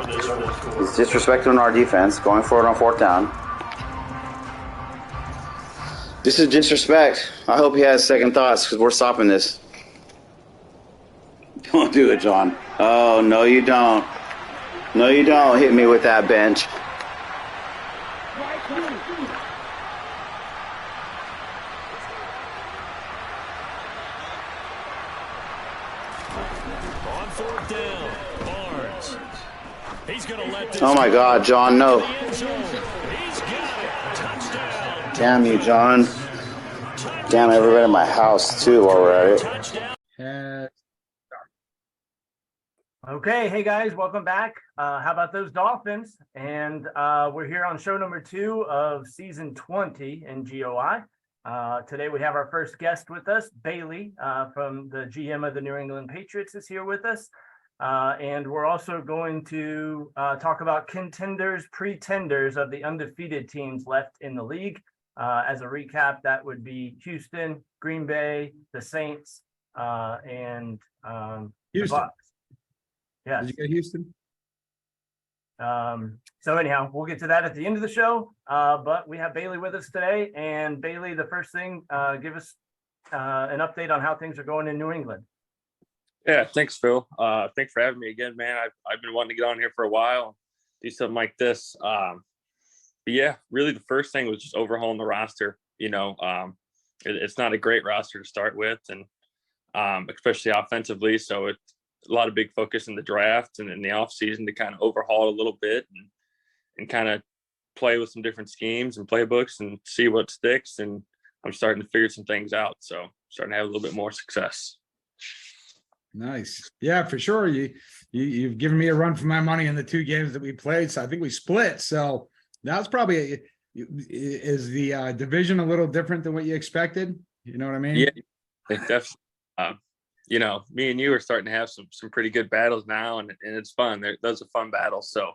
He's disrespecting our defense, going for it on fourth down. This is disrespect. I hope he has second thoughts because we're stopping this. Don't do it, John. Oh, no, you don't. No, you don't hit me with that bench. On fourth down, Barnes. He's going to let this. Oh, my God, John, no. He's got it. Touchdown. Damn you, John. Damn everybody in my house, too, while we're at it. Touchdown. Okay, hey guys, welcome back. How about those Dolphins? And we're here on show number 2 of season 20 in GOI. Today we have our first guest with us, Bailey, from the GM of the New England Patriots is here with us. And we're also going to talk about contenders, pretenders of the undefeated teams left in the league. As a recap, that would be Houston, Green Bay, the Saints, and the Houston. Bucs. Yeah. Did you get Houston? So anyhow, we'll get to that at the end of the show. But we have Bailey with us today. And Bailey, the first thing, give us an update on how things are going in New England. Yeah, thanks, Phil. Thanks for having me again, man. I've been wanting to get on here for a while, do something like this. But yeah, really the first thing was just overhauling the roster. You know, it's not a great roster to start with, and especially offensively. So it's a lot of big focus in the draft and in the off season to kind of overhaul it a little bit and kind of play with some different schemes and playbooks and see what sticks. And I'm starting to figure some things out. So starting to have a little bit more success. Nice. Yeah, for sure. You've given me a run for my money in the 2 games that we played. So I think we split. So that's probably is the division a little different than what you expected? You know what I mean? Yeah, definitely. You know, me and you are starting to have some pretty good battles now, and it's fun. Those are fun battles. So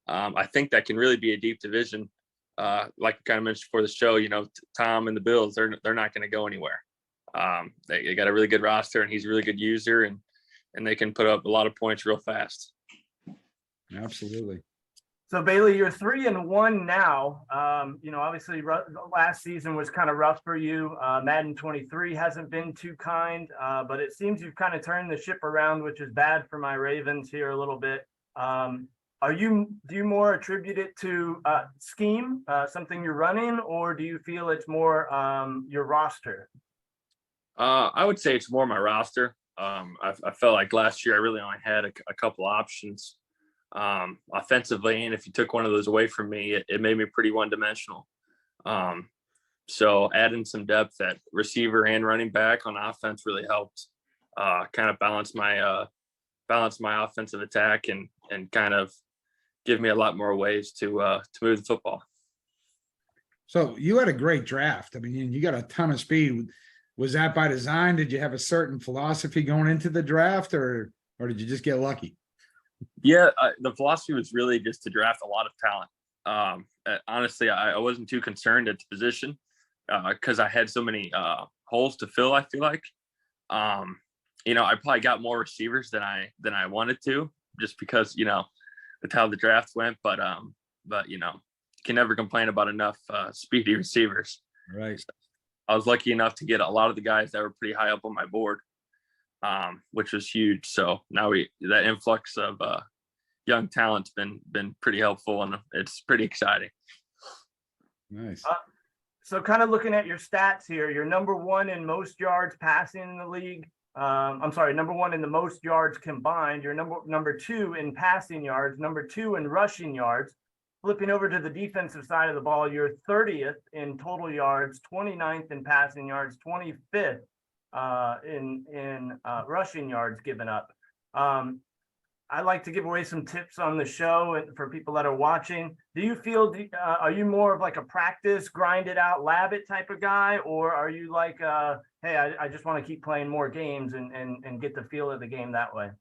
I think that can really be a deep division. Like I kind of mentioned before the show, you know, Tom and the Bills, they're not going to go anywhere. They got a really good roster, and he's a really good user, and they can put up a lot of points real fast. Absolutely. So Bailey, you're 3-1 now. You know, obviously last season was kind of rough for you. Madden 23 hasn't been too kind, but it seems you've kind of turned the ship around, which is bad for my Ravens here a little bit. Do you more attribute it to scheme, something you're running, or do you feel it's more your roster? I would say it's more my roster. I felt like last year I really only had a couple options offensively, and if you took one of those away from me, it made me pretty one-dimensional. So adding some depth at receiver and running back on offense really helped kind of balance my offensive attack and kind of give me a lot more ways to move the football. So you had a great draft. I mean, you got a ton of speed. Was that by design? Did you have a certain philosophy going into the draft, or did you just get lucky? Yeah, the philosophy was really just to draft a lot of talent. Honestly, I wasn't too concerned at the position because I had so many holes to fill. I feel like, you know, I probably got more receivers than I wanted to, just because, you know, with how the draft went. But you know, you can never complain about enough speedy receivers. Right. So I was lucky enough to get a lot of the guys that were pretty high up on my board, which was huge. So now that influx of young talent's been pretty helpful, and it's pretty exciting. Nice. So kind of looking at your stats here, you're number 1 in most yards passing in the league. I'm sorry, number 1 in the most yards combined. You're number 2 in passing yards, number 2 in rushing yards. Flipping over to the defensive side of the ball, you're 30th in total yards, 29th in passing yards, 25th in rushing yards given up. I like to give away some tips on the show and for people that are watching. Do you feel, are you more of like a practice, grind it out, lab it type of guy? Or are you like, hey, I just want to keep playing more games and get the feel of the game that way?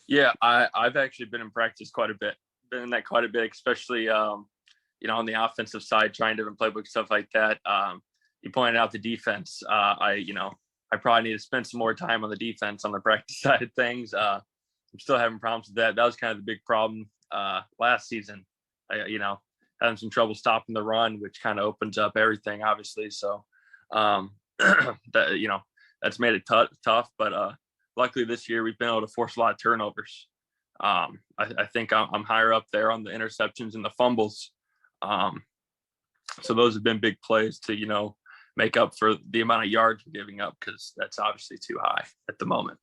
Yeah, I've actually been in practice quite a bit. Been in that quite a bit, especially, you know, on the offensive side, trying different playbook stuff like that. You pointed out the defense. I probably need to spend some more time on the defense on the practice side of things. I'm still having problems with that. That was kind of the big problem last season. Having some trouble stopping the run, which kind of opens up everything, obviously. So that that's made it tough. But luckily this year we've been able to force a lot of turnovers. I think I'm higher up there on the interceptions and the fumbles. So those have been big plays to make up for the amount of yards we're giving up, because that's obviously too high at the moment.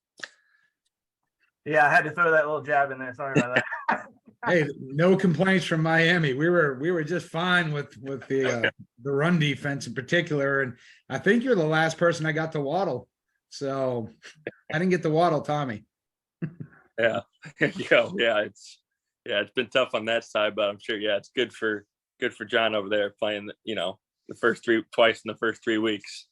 Yeah, I had to throw that little jab in there. Sorry about that. Hey, no complaints from Miami. We were just fine with the run defense in particular, and I think you're the last person I got to waddle. So I didn't get to waddle Tommy. Yeah, it's been tough on that side, but I'm sure it's good for John over there playing twice in the first 3 weeks.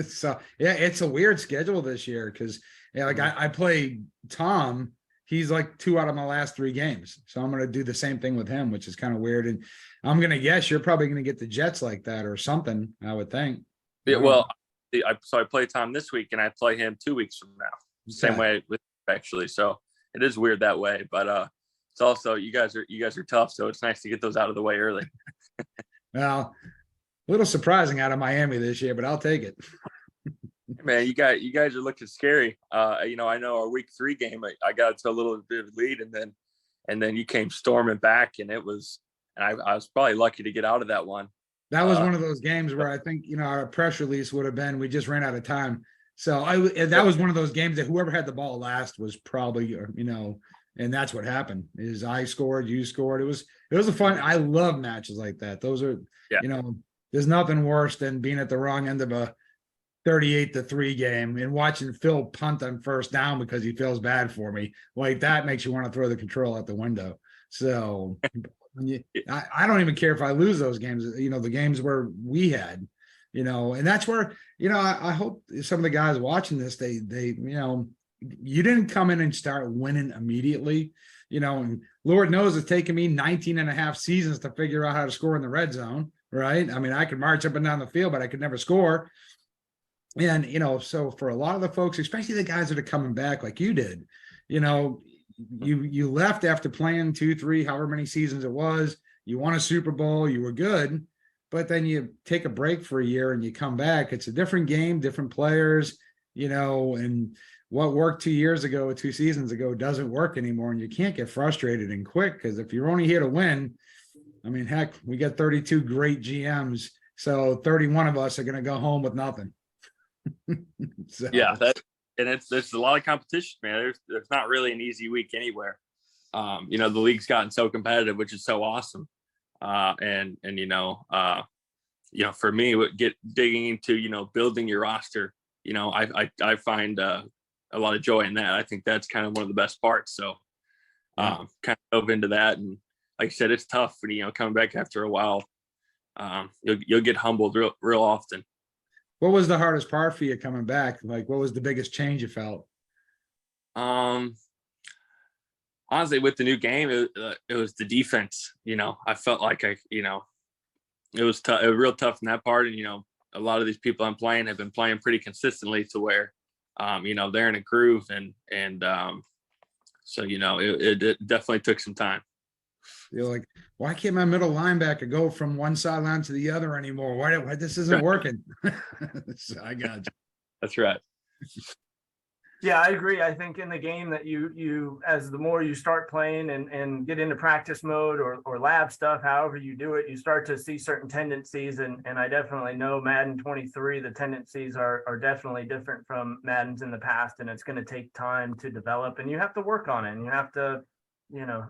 So it's a weird schedule this year because I play Tom. He's like 2 out of my last 3 games. So I'm going to do the same thing with him, which is kind of weird. And I'm going to guess you're probably going to get the Jets like that or something, I would think. Yeah, well, I play Tom this week and I play him 2 weeks from now. Same way with actually. So it is weird that way, but it's also you guys are tough, so it's nice to get those out of the way early. Well, a little surprising out of Miami this year, but I'll take it. Man, you guys are looking scary. I know our week 3 game, I got to a little bit of a lead, and then you came storming back, and I was probably lucky to get out of that one. That was one of those games where I think our press release would have been we just ran out of time. So that was one of those games that whoever had the ball last was probably and that's what happened. Is I scored, you scored. It was a fun. I love matches like that. Those are there's nothing worse than being at the wrong end of a 38-3 game and watching Phil punt on first down because he feels bad for me. Like that makes you want to throw the control out the window. So I don't even care if I lose those games, the games where we had, and that's where, I hope some of the guys watching this, they you didn't come in and start winning immediately, and Lord knows it's taken me 19 and a half seasons to figure out how to score in the red zone. Right. I mean, I could march up and down the field, but I could never score. And, so for a lot of the folks, especially the guys that are coming back like you did, you left after playing 2, 3, however many seasons it was, you won a Super Bowl, you were good, but then you take a break for a year and you come back. It's a different game, different players, and what worked 2 years ago or 2 seasons ago doesn't work anymore. And you can't get frustrated and quit, because if you're only here to win, I mean, heck, we got 32 great GMs. So 31 of us are going to go home with nothing. So. Yeah, there's a lot of competition, man. There's not really an easy week anywhere. The league's gotten so competitive, which is so awesome. And for me, digging into building your roster, I find a lot of joy in that. I think that's kind of one of the best parts. So kind of dove into that, and like I said, it's tough when coming back after a while. You'll get humbled real often. What was the hardest part for you coming back? Like, what was the biggest change you felt? Honestly, with the new game, it was the defense. I felt like it was tough. It was real tough in that part. And, a lot of these people I'm playing have been playing pretty consistently to where, they're in a groove. So, it definitely took some time. You're like, why can't my middle linebacker go from one sideline to the other anymore? Why this isn't working? So I got you. That's right. Yeah, I agree. I think in the game that you as the more you start playing and get into practice mode or lab stuff, however you do it, you start to see certain tendencies. And I definitely know Madden 23, the tendencies are definitely different from Maddens in the past. And it's going to take time to develop, and you have to work on it, and you have to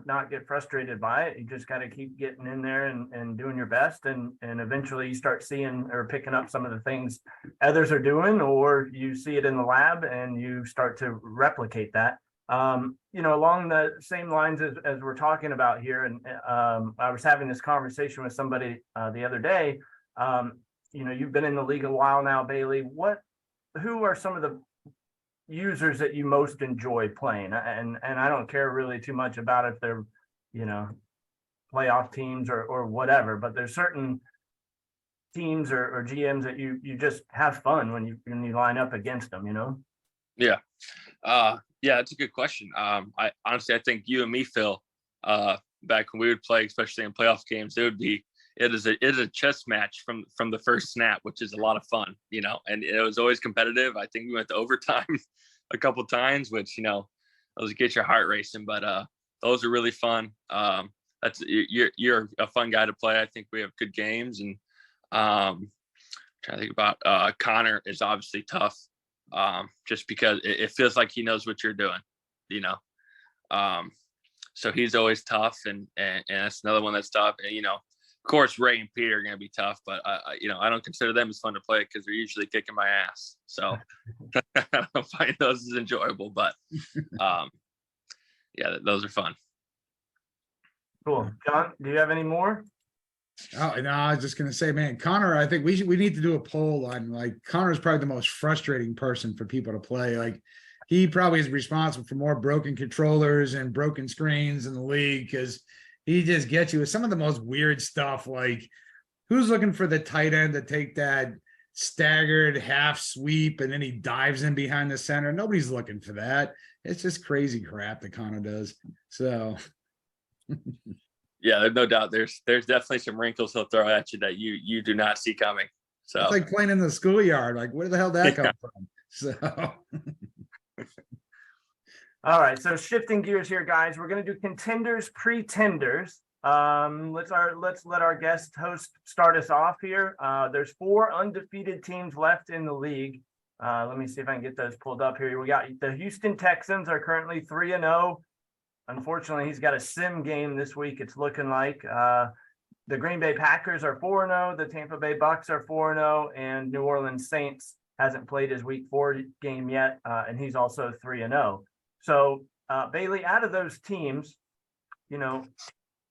not get frustrated by it. You just got to keep getting in there and doing your best. And eventually you start seeing or picking up some of the things others are doing, or you see it in the lab and you start to replicate that. Along the same lines as we're talking about here. And I was having this conversation with somebody the other day. You've been in the league a while now, Bailey. Who are some of the users that you most enjoy playing? And I don't care really too much about if they're playoff teams or whatever, but there's certain teams or GMs that you just have fun when you line up against them. Yeah. Yeah, that's a good question. I honestly, I think you and me, Phil, back when we would play, especially in playoff games, it is a chess match from the first snap, which is a lot of fun, and it was always competitive. I think we went to overtime a couple times, which, those get your heart racing, but those are really fun. You're a fun guy to play. I think we have good games, and trying to think about Connor is obviously tough, just because it feels like he knows what you're doing, so he's always tough, and that's another one that's tough. And of course Ray and Peter are going to be tough, but I don't consider them as fun to play because they're usually kicking my ass. So I don't find those as enjoyable, but yeah, those are fun. Cool. John, do you have any more? Oh, no, I was just gonna say, man, Connor, I think we need to do a poll on, like, Connor's probably the most frustrating person for people to play. Like, he probably is responsible for more broken controllers and broken screens in the league, because he just gets you with some of the most weird stuff. Like, who's looking for the tight end to take that staggered half sweep and then he dives in behind the center? Nobody's looking for that. It's just crazy crap that Connor does. So yeah, there's no doubt. There's definitely some wrinkles he'll throw at you that you do not see coming. So it's like playing in the schoolyard. Like, where the hell did that come from? So All right, so shifting gears here, guys, we're going to do contenders, pretenders. Let's let our guest host start us off here. There's 4 undefeated teams left in the league. Let me see if I can get those pulled up here. We got the Houston Texans are currently 3-0. Unfortunately, he's got a sim game this week, it's looking like. The Green Bay Packers are 4-0. The Tampa Bay Bucks are 4-0. And New Orleans Saints hasn't played his week 4 game yet, and he's also 3-0. So, Bailey, out of those teams,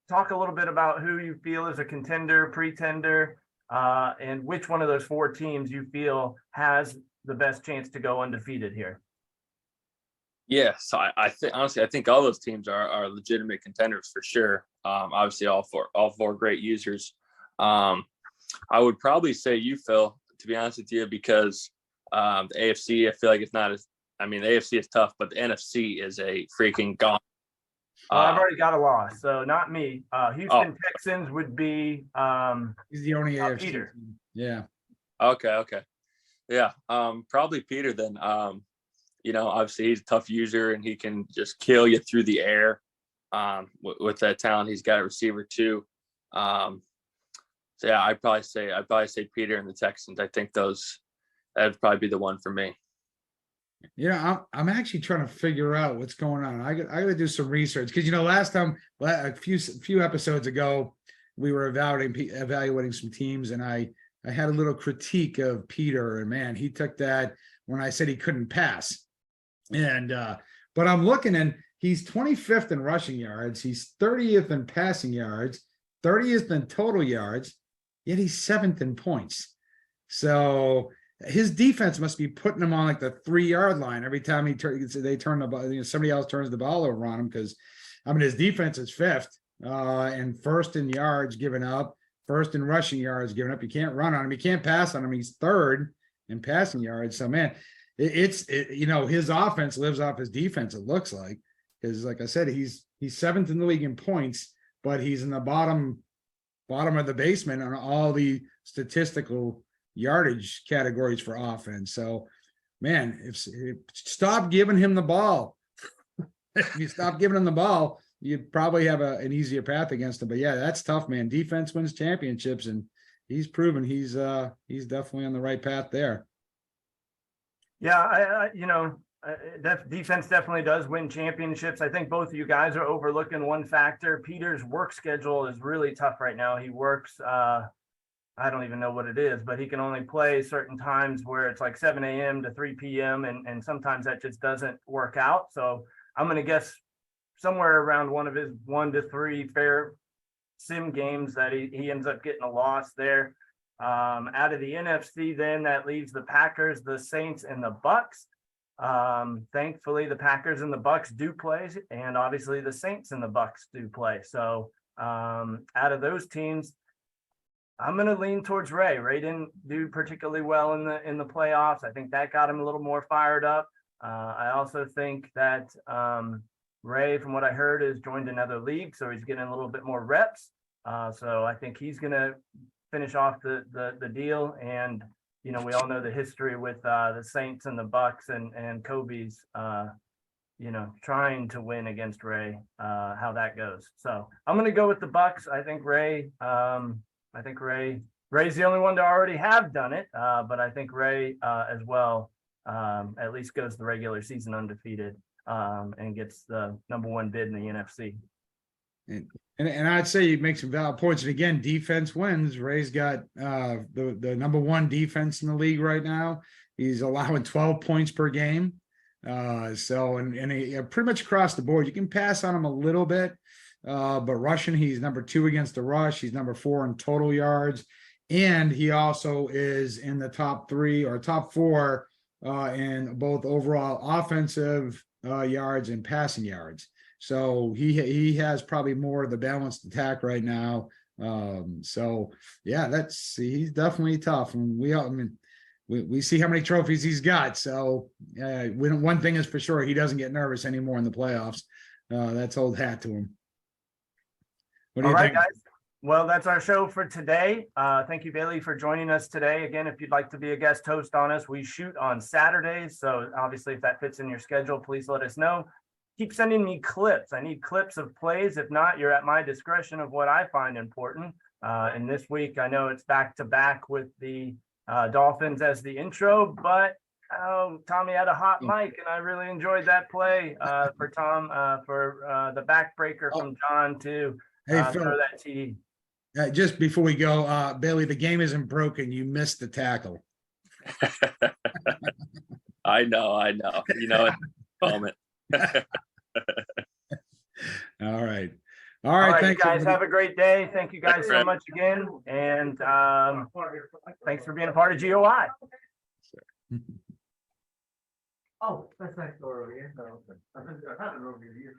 talk a little bit about who you feel is a contender, pretender, and which one of those 4 teams you feel has the best chance to go undefeated here. Yeah, so I think honestly, I think all those teams are legitimate contenders for sure. Obviously, all four great users. I would probably say you, Phil, to be honest with you, because the AFC, I feel like it's not as. I mean, the AFC is tough, but the NFC is a freaking gauntlet. I've already got a loss, so not me. Houston Texans would be. he's the only AFC Peter. team. Yeah. Okay. Yeah. Probably Peter then. Obviously he's a tough user and he can just kill you through the air. With that talent, he's got a receiver too. So yeah, I'd probably say Peter and the Texans. I think that'd probably be the one for me. I'm actually trying to figure out what's going on. I got to do some research, because last time, a few episodes ago, we were evaluating some teams, and I had a little critique of Peter, and man, he took that when I said he couldn't pass. And but I'm looking, and he's 25th in rushing yards, he's 30th in passing yards, 30th in total yards, yet he's 7th in points. So his defense must be putting him on like the 3-yard line every time they turn the ball. Somebody else turns the ball over on him, because his defense is 5th and 1st in yards given up, 1st in rushing yards given up. You can't run on him, you can't pass on him. He's 3rd in passing yards. So man, his offense lives off his defense, it looks like, because like I said, he's 7th in the league in points, but he's in the bottom of the basement on all the statistical yardage categories for offense. So man, if stop giving him the ball. If you stop giving him the ball, you'd probably have an easier path against him. But yeah, that's tough, man. Defense wins championships, and he's proven he's definitely on the right path there. Yeah, defense definitely does win championships. I think both of you guys are overlooking one factor. Peter's work schedule is really tough right now. He works, I don't even know what it is, but he can only play certain times where it's like 7 a.m. to 3 p.m. And sometimes that just doesn't work out. So I'm going to guess somewhere around one of his 1 to 3 fair sim games that he ends up getting a loss there. Out of the NFC, then that leaves the Packers, the Saints, and the Bucks. Thankfully, the Packers and the Bucks do play, and obviously the Saints and the Bucks do play. So out of those teams, I'm going to lean towards Ray. Ray didn't do particularly well in the playoffs. I think that got him a little more fired up. I also think that Ray, from what I heard, has joined another league, so he's getting a little bit more reps. So I think he's going to finish off the deal. And you know, we all know the history with the Saints and the Bucks and Kobe's, you know, trying to win against Ray, how that goes. So I'm going to go with the Bucks. I think Ray's the only one to already have done it. But I think Ray as well, at least goes the regular season undefeated, and gets the #1 bid in the NFC. And I'd say you make some valid points. And again, defense wins. Ray's got the #1 defense in the league right now. He's allowing 12 points per game. So he pretty much across the board, you can pass on him a little bit. But rushing, he's #2 against the rush. He's #4 in total yards. And he also is in the top 3 or top 4 in both overall offensive yards and passing yards. So he has probably more of the balanced attack right now. So yeah, he's definitely tough. And we see how many trophies he's got. So one thing is for sure, he doesn't get nervous anymore in the playoffs. That's old hat to him. What do you think, guys? Well, that's our show for today. Thank you, Bailey, for joining us today. Again, if you'd like to be a guest host on us, we shoot on Saturdays. So obviously, if that fits in your schedule, please let us know. Keep sending me clips. I need clips of plays. If not, you're at my discretion of what I find important. And this week, I know it's back to back with the Dolphins as the intro, but Tommy had a hot mic, and I really enjoyed that play for Tom for the backbreaker from John to Phil, throw that TD. Just before we go, Bailey, the game isn't broken. You missed the tackle. I know. You know, moment. All right. Thanks, you guys. Have a great day. Thank you guys so much again. And thanks for being a part of GOI. Oh, that's next door over here. No, I had it over here.